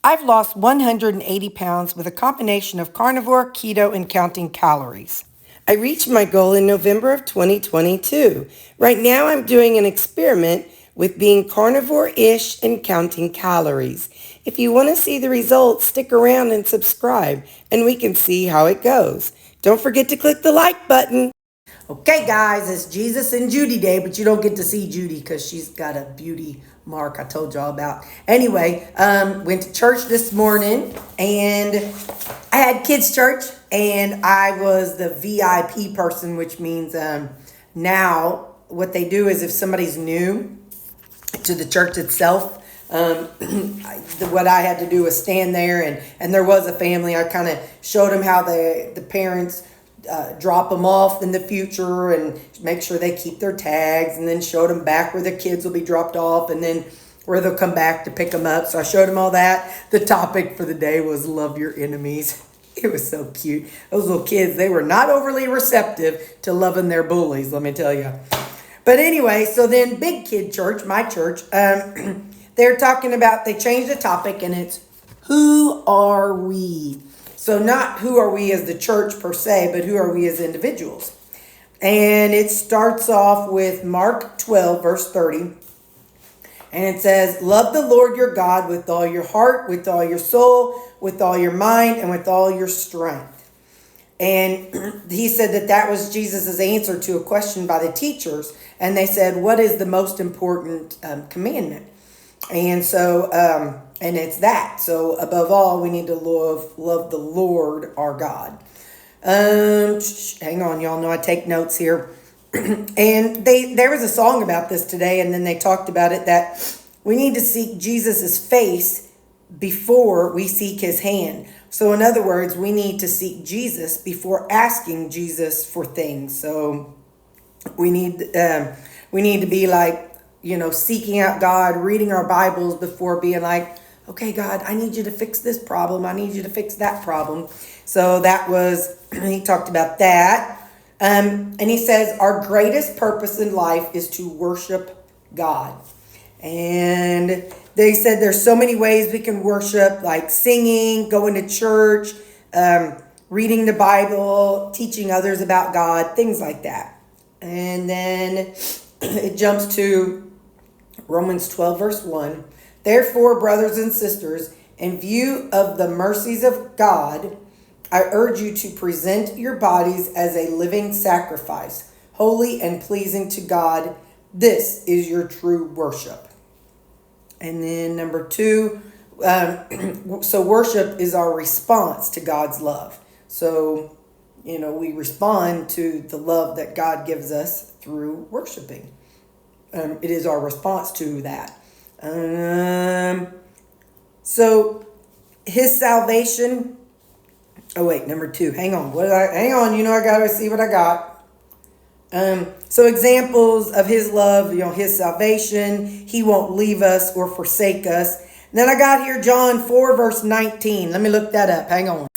I've lost 180 pounds with a combination of carnivore, keto, and counting calories. I reached my goal in November of 2022. Right now I'm doing an experiment with being carnivore-ish and counting calories. If you want to see the results, stick around and subscribe, and we can see how it goes. Don't forget to click the like button. Okay, guys, it's Jesus and Judy Day, but you don't get to see Judy because she's got a beauty mark I told y'all about. Anyway, went to church this morning, and I had kids' church, and I was the VIP person, which means now what they do is if somebody's new to the church itself, what I had to do was stand there, and there was a family. I kind of showed them how the parents drop them off in the future and make sure they keep their tags, and then showed them back where their kids will be dropped off and then where they'll come back to pick them up. So I showed them all that. The topic for the day was love your enemies. It was so cute. Those little kids, they were not overly receptive to loving their bullies, let me tell you. But anyway, so then big kid church, my church, they're talking about, they changed the topic, and it's who are we? So not who are we as the church per se, but who are we as individuals? And it starts off with Mark 12, verse 30. And it says, love the Lord your God with all your heart, with all your soul, with all your mind, and with all your strength. And he said that was Jesus' answer to a question by the teachers. And they said, what is the most important commandment? And so, and it's that. So above all, we need to love the Lord our God. Hang on, y'all know I take notes here. And there was a song about this today, and then they talked about it, that we need to seek Jesus's face before we seek his hand. So in other words, we need to seek Jesus before asking Jesus for things. So we need to be like, seeking out God, reading our Bibles before being like, okay, God, I need you to fix this problem. I need you to fix that problem. So he talked about that. And he says, our greatest purpose in life is to worship God. And they said there's so many ways we can worship, like singing, going to church, reading the Bible, teaching others about God, things like that. And then it jumps to Romans 12, verse 1. Therefore, brothers and sisters, in view of the mercies of God, I urge you to present your bodies as a living sacrifice, holy and pleasing to God. This is your true worship. And then number 2, so worship is our response to God's love. So, we respond to the love that God gives us through worshiping. It is our response to that. So his salvation. Oh wait, number 2. Hang on. I gotta see what I got. So examples of his love, his salvation. He won't leave us or forsake us. And then I got here John 4, verse 19. Let me look that up. Hang on.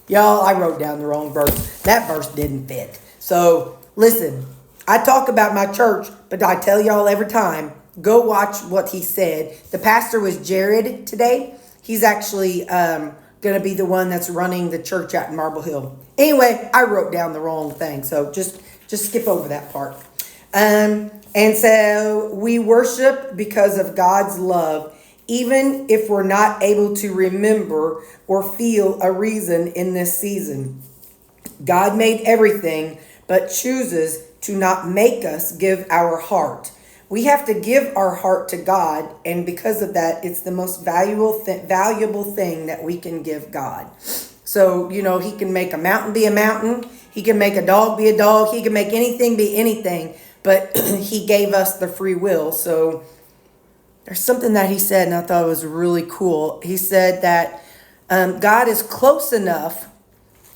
Y'all, I wrote down the wrong verse. That verse didn't fit. So listen, I talk about my church, but I tell y'all every time, go watch what he said. The pastor was Jared today. He's actually going to be the one that's running the church out in Marble Hill. Anyway, I wrote down the wrong thing, so just skip over that part. And so we worship because of God's love, even if we're not able to remember or feel a reason in this season. God made everything, but chooses to not make us give our heart. We have to give our heart to God, and because of that, it's the most valuable thing that we can give God. So, he can make a mountain be a mountain. He can make a dog be a dog. He can make anything be anything, but he gave us the free will. So there's something that he said, and I thought it was really cool. He said that God is close enough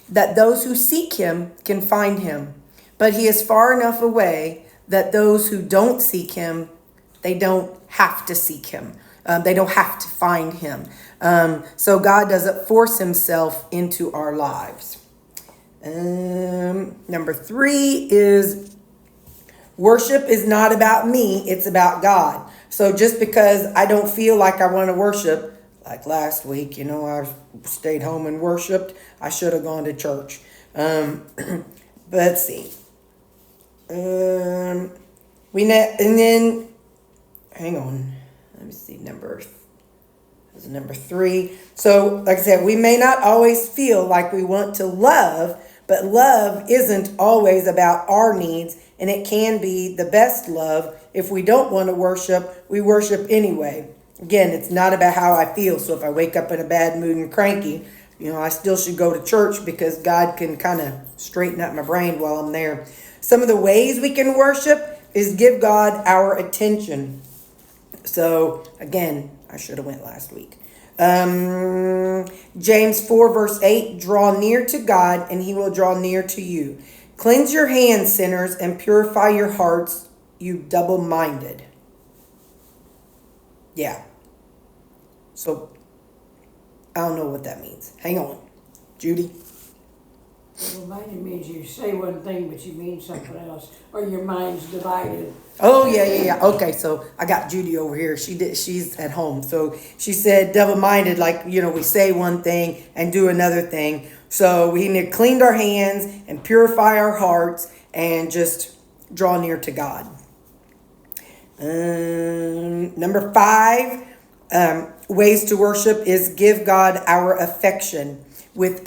that those who seek him can find him, but he is far enough away that those who don't seek him, they don't have to seek him. They don't have to find him. So God doesn't force himself into our lives. Number 3 is worship is not about me. It's about God. So just because I don't feel like I want to worship, Like last week, I stayed home and worshiped. I should have gone to church. But let's see. And then, hang on. Let me see, number 3. So, like I said, we may not always feel like we want to love, but love isn't always about our needs, and it can be the best love. If we don't want to worship, we worship anyway. Again, it's not about how I feel. So if I wake up in a bad mood and cranky, I still should go to church because God can kind of straighten up my brain while I'm there. Some of the ways we can worship is give God our attention. So again, I should have went last week. James 4 verse 8, draw near to God and he will draw near to you. Cleanse your hands, sinners, and purify your hearts, you double-minded. Yeah. So, I don't know what that means. Hang on. Judy? Double-minded means you say one thing, but you mean something else. Or your mind's divided. Oh, yeah. Okay, so I got Judy over here. She's at home. So, she said double-minded, like, we say one thing and do another thing. So, we need to clean our hands and purify our hearts and just draw near to God. Number 5, ways to worship is give God our affection with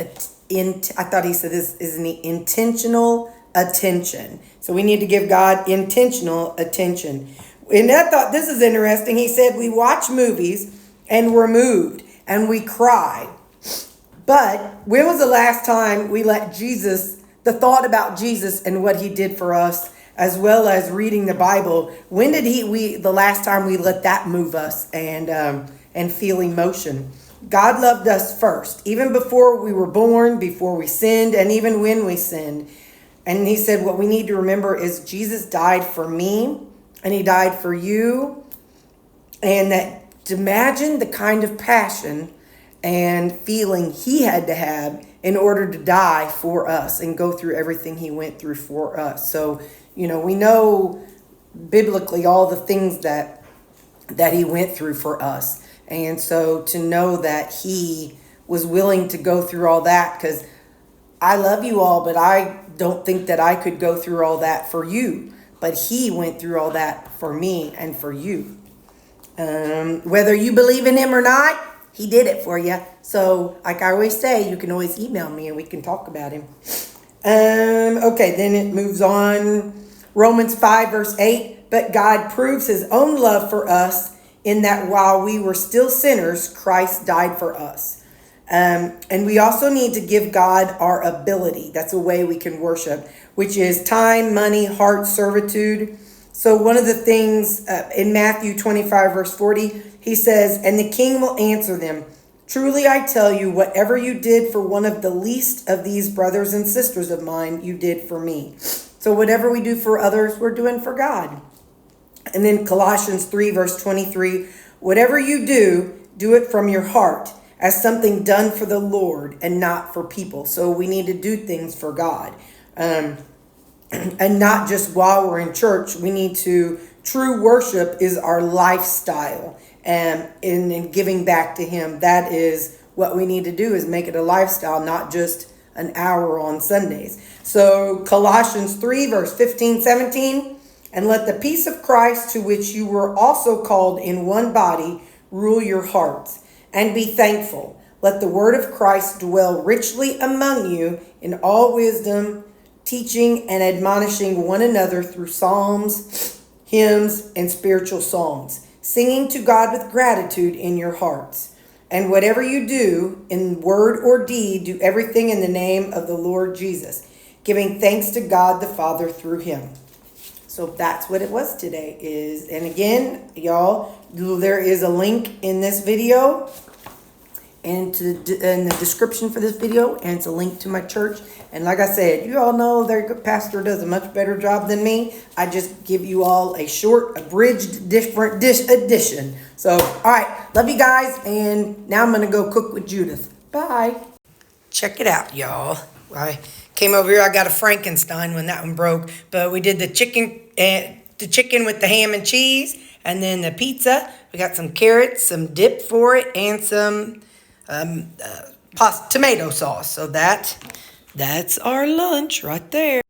I thought he said this is an intentional attention. So we need to give God intentional attention. And I thought this is interesting. He said we watch movies and we're moved and we cry. But when was the last time we let the thought about Jesus and what he did for us, as well as reading the Bible, when did the last time we let that move us and feel emotion? God loved us first, even before we were born, before we sinned, and even when we sinned. And he said what we need to remember is Jesus died for me, and he died for you. And that, imagine the kind of passion and feeling he had to have in order to die for us and go through everything he went through for us. So, we know biblically all the things that he went through for us. And so to know that he was willing to go through all that, because I love you all, but I don't think that I could go through all that for you. But he went through all that for me and for you. Whether you believe in him or not, he did it for you. So like I always say, you can always email me and we can talk about him. Okay, then it moves on. Romans 5 verse 8, but God proves his own love for us in that while we were still sinners, Christ died for us. And we also need to give God our ability. That's a way we can worship, which is time, money, heart, servitude. So one of the things in Matthew 25 verse 40, he says, and the king will answer them, truly I tell you, whatever you did for one of the least of these brothers and sisters of mine, you did for me. So whatever we do for others, we're doing for God. And then Colossians 3 verse 23, whatever you do, do it from your heart as something done for the Lord and not for people. So we need to do things for God. And not just while we're in church. We need to, true worship is our lifestyle. And in giving back to him, that is what we need to do, is make it a lifestyle, not just an hour on Sundays. So Colossians 3 verse 15, 17, and let the peace of Christ, to which you were also called in one body, rule your hearts, and be thankful. Let the word of Christ dwell richly among you in all wisdom, teaching and admonishing one another through psalms, hymns, and spiritual songs, singing to God with gratitude in your hearts. And whatever you do, in word or deed, do everything in the name of the Lord Jesus, giving thanks to God the Father through him. So that's what it was today. And again, y'all, there is a link in this video and in the description for this video, and it's a link to my church. And like I said, you all know their pastor does a much better job than me. I just give you all a short, abridged, different edition. So, all right, love you guys, and now I'm going to go cook with Judith. Bye. Check it out, y'all. I came over here. I got a Frankenstein when that one broke, but we did the chicken with the ham and cheese, And then the pizza, we got some carrots, some dip for it, and some tomato sauce. So that's our lunch right there.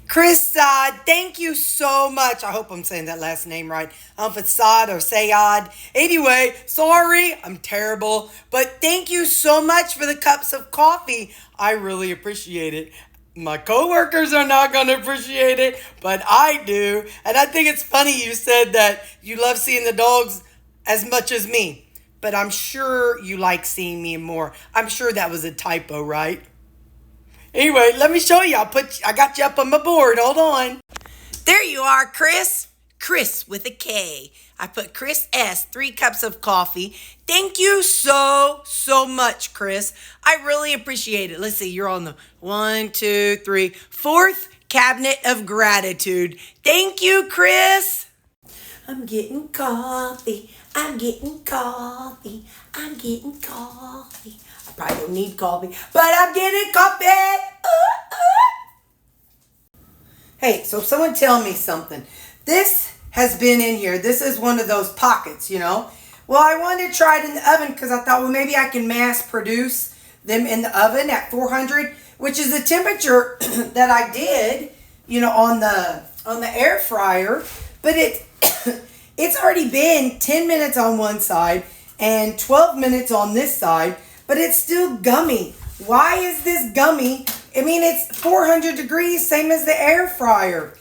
Chris Saad, thank you so much. I hope I'm saying that last name right. I don't know if it's Saad or Sayad. Anyway, sorry, I'm terrible. But thank you so much for the cups of coffee. I really appreciate it. My coworkers are not going to appreciate it, but I do. And I think it's funny you said that you love seeing the dogs as much as me. But I'm sure you like seeing me more. I'm sure that was a typo, right? Anyway, let me show you. I got you up on my board. Hold on. There you are, Chris. Chris with a K. I put Chris S, 3 cups of coffee. Thank you so much, Chris. I really appreciate it. Let's see, you're on the 1, 2, 3, 4th cabinet of gratitude. Thank you, Chris. I'm getting coffee. I'm getting coffee. I'm getting coffee. I probably don't need coffee, but I'm getting coffee. Hey, so someone tell me something. This has been in here. This is one of those pockets, you know. Well, I wanted to try it in the oven because I thought, well, maybe I can mass produce them in the oven at 400, which is the temperature that I did, you know, on the air fryer. But it's already been 10 minutes on one side and 12 minutes on this side, but it's still gummy. Why is this gummy? I mean, it's 400 degrees, same as the air fryer.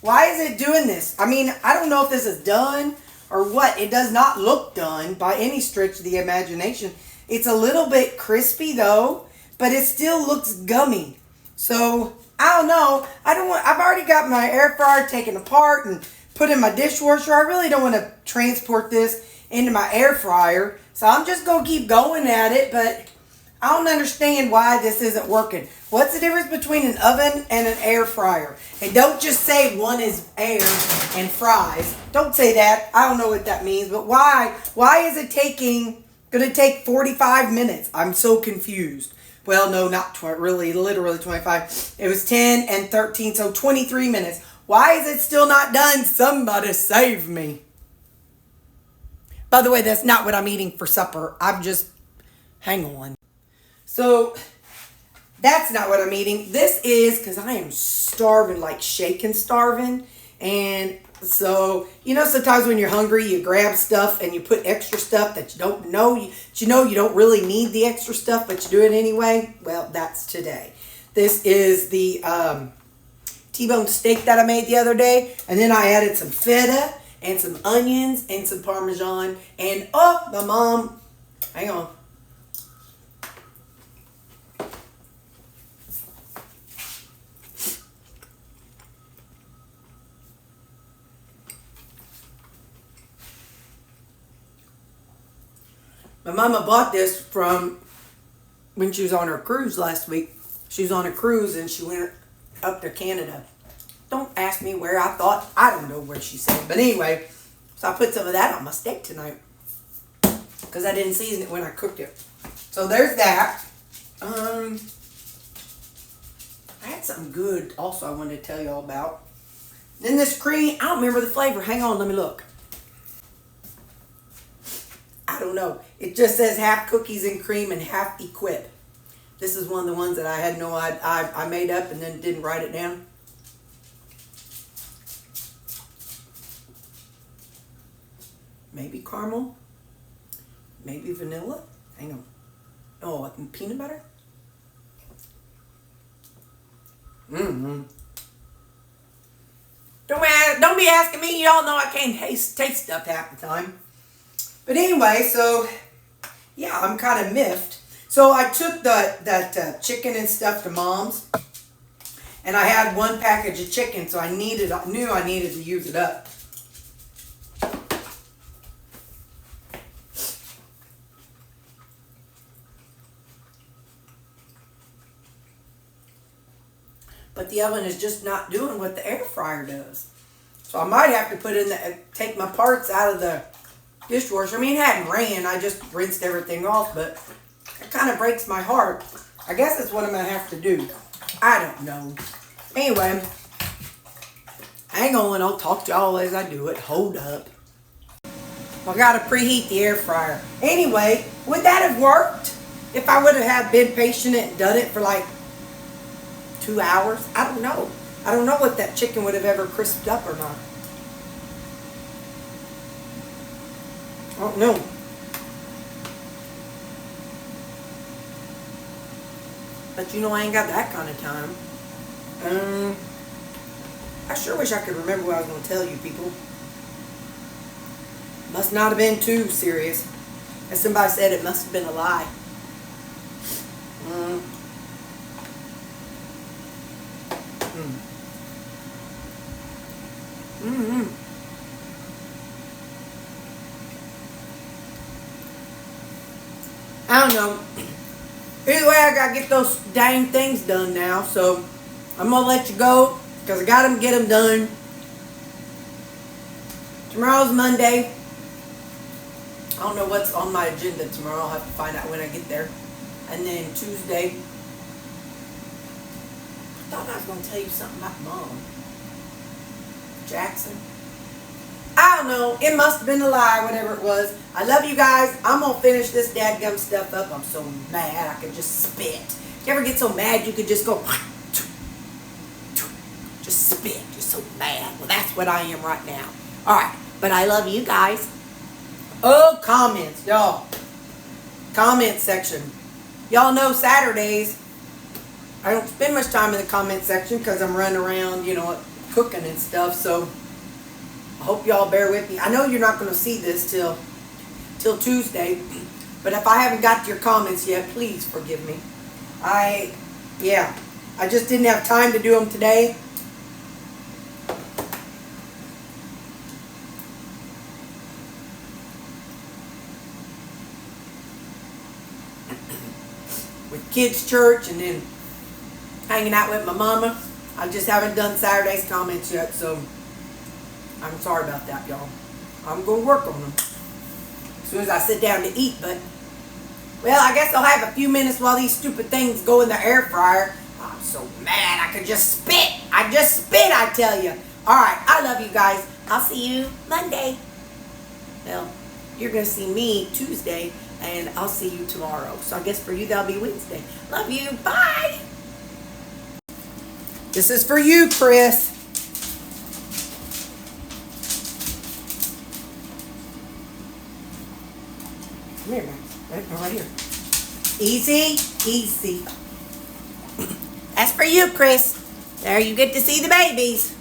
Why is it doing this? I mean, I don't know if this is done or what. It does not look done by any stretch of the imagination. It's a little bit crispy though, but it still looks gummy. So, I don't know. I've already got my air fryer taken apart and put in my dishwasher. I really don't want to transport this into my air fryer. So I'm just going to keep going at it, but I don't understand why this isn't working. What's the difference between an oven and an air fryer? And don't just say one is air and fries. Don't say that. I don't know what that means, but why? Why is it going to take 45 minutes? I'm so confused. Well, no, not really, literally 25. It was 10 and 13, so 23 minutes. Why is it still not done? Somebody save me. By the way, that's not what I'm eating for supper. Hang on. So, that's not what I'm eating. This is, because I am starving, like shaking starving. And so, you know, sometimes when you're hungry, you grab stuff and you put extra stuff that you don't know. You don't really need the extra stuff, but you do it anyway. Well, that's today. This is the T-bone steak that I made the other day. And then I added some feta and some onions and some Parmesan. And, oh, my mom, hang on. My mama bought this from when she was on her cruise last week. She was on a cruise and she went up to Canada. Don't ask me where. I don't know where she said. But anyway, so I put some of that on my steak tonight because I didn't season it when I cooked it. So there's that. I had something good also I wanted to tell you all about. Then this cream, I don't remember the flavor. Hang on, let me look. I don't know. It just says half cookies and cream and half Equip. This is one of the ones that I had I made up and then didn't write it down. Maybe caramel. Maybe vanilla. Hang on. Oh, peanut butter? Mm-hmm. Don't be asking me. Y'all know I can't taste stuff half the time. But anyway, so yeah, I'm kind of miffed. So I took that chicken and stuff to Mom's, and I had one package of chicken, so I knew I needed to use it up. But the oven is just not doing what the air fryer does. So I might have to take my parts out of the dishwasher. I mean, it hadn't ran. I just rinsed everything off, but it kind of breaks my heart. I guess that's what I'm going to have to do. I don't know. Anyway, Hang on, I'll talk to y'all as I do it. Hold up. I gotta preheat the air fryer. Anyway, would that have worked if I would have been patient and done it for like 2 hours? I don't know. I don't know if that chicken would have ever crisped up or not. I don't know. But you know, I ain't got that kind of time. I sure wish I could remember what I was going to tell you people. Must not have been too serious. As somebody said, it must have been a lie. I don't know. Either way, I got to get those dang things done now. So I'm going to let you go because I got to get them done. Tomorrow's Monday. I don't know what's on my agenda tomorrow. I'll have to find out when I get there. And then Tuesday. I thought I was going to tell you something about Mom. Jackson. I don't know. It must have been a lie, whatever it was. I love you guys. I'm going to finish this dadgum stuff up. I'm so mad I could just spit. You ever get so mad you could just go, just spit. You're so mad. Well, that's what I am right now. All right. But I love you guys. Oh, comments, y'all. Comment section. Y'all know Saturdays, I don't spend much time in the comment section because I'm running around, cooking and stuff. So I hope y'all bear with me. I know you're not going to see this till Tuesday. But if I haven't got to your comments yet, please forgive me. I just didn't have time to do them today. With kids' church and then hanging out with my mama. I just haven't done Saturday's comments yet, so I'm sorry about that, y'all. I'm going to work on them as soon as I sit down to eat, but well, I guess I'll have a few minutes while these stupid things go in the air fryer. I'm so mad I could just spit. I just spit, I tell you. All right, I love you guys. I'll see you Monday. Well, you're going to see me Tuesday, and I'll see you tomorrow. So I guess for you, that'll be Wednesday. Love you. Bye. This is for you, Chris. Come here, man. Right here. Easy, easy. That's for you, Chris. There you get to see the babies.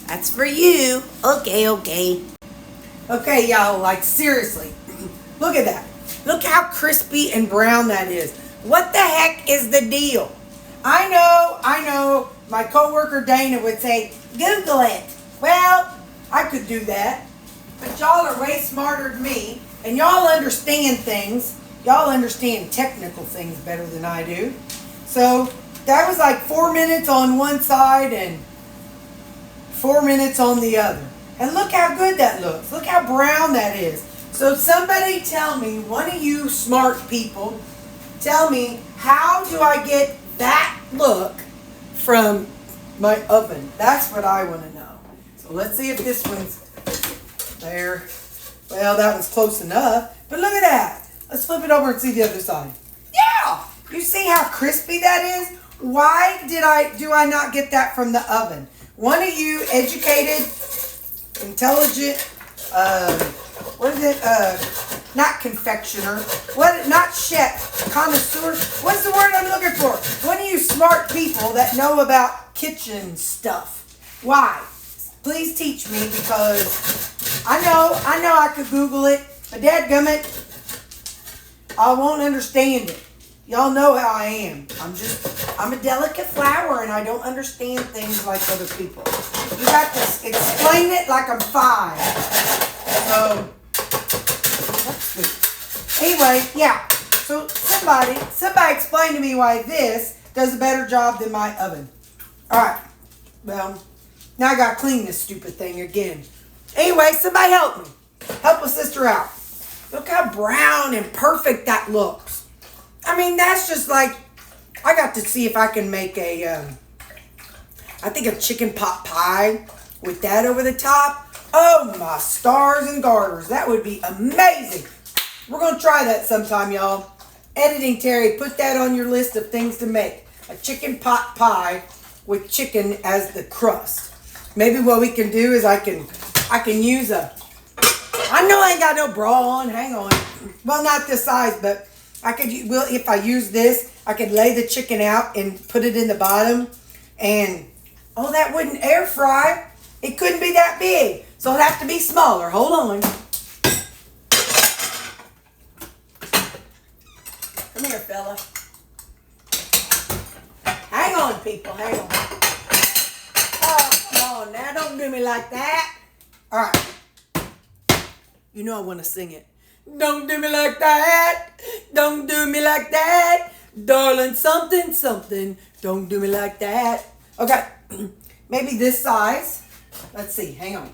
That's for you. Okay. Okay, y'all, like seriously. Look at that. Look how crispy and brown that is. What the heck is the deal? I know. My coworker Dana would say, Google it. Well, I could do that. But y'all are way smarter than me. And y'all understand things. Y'all understand technical things better than I do. So that was like 4 minutes on one side and 4 minutes on the other. And look how good that looks. Look how brown that is. So somebody tell me, one of you smart people, tell me, how do I get that look from my oven? That's what I want to know. So let's see if this one's there. Well, that was close enough. But look at that. Let's flip it over and see the other side. Yeah! You see how crispy that is? Why do I not get that from the oven? One of you educated, intelligent, what is it? Not confectioner. Not chef. Connoisseur. What's the word I'm looking for? One of you smart people that know about kitchen stuff. Why? Please teach me, because I know I could Google it, but dadgummit, I won't understand it. Y'all know how I am. I'm a delicate flower and I don't understand things like other people. You got to explain it like I'm 5. So, that's good. Anyway, yeah. So somebody explain to me why this does a better job than my oven. Alright. Well, now I gotta clean this stupid thing again. Anyway, somebody help me. Help a sister out. Look how brown and perfect that looks. I mean, that's just like, I got to see if I can make a I think a chicken pot pie with that over the top. Oh my stars and garters. That would be amazing. We're going to try that sometime, y'all. Editing Terri, put that on your list of things to make. A chicken pot pie with chicken as the crust. Maybe what we can do is I can use I know I ain't got no bra on. Hang on. Well, not this size, but if I use this, I could lay the chicken out and put it in the bottom. And, oh, that wouldn't air fry. It couldn't be that big. So it'll have to be smaller. Hold on. Come here, fella. Hang on, people. Hang on. Oh, come on now. Don't do me like that. All right. You know I want to sing it. Don't do me like that. Don't do me like that. Darling, something, something. Don't do me like that. Okay. Maybe this size. Let's see. Hang on.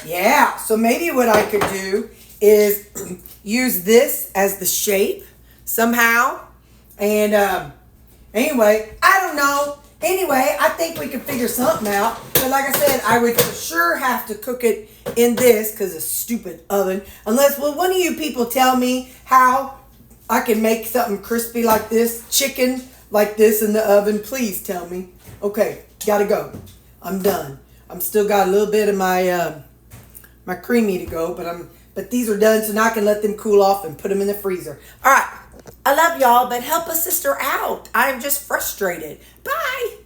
Yeah. So maybe what I could do is use this as the shape somehow. And anyway, I don't know. Anyway, I think we can figure something out. But like I said, I would for sure have to cook it in this because it's a stupid oven. Unless, will one of you people tell me how I can make something crispy like this, chicken like this in the oven? Please tell me. Okay, gotta go. I'm done. I'm still got a little bit of my my creamy to go, but these are done, so now I can let them cool off and put them in the freezer. All right. I love y'all, but help a sister out. I'm just frustrated. Bye.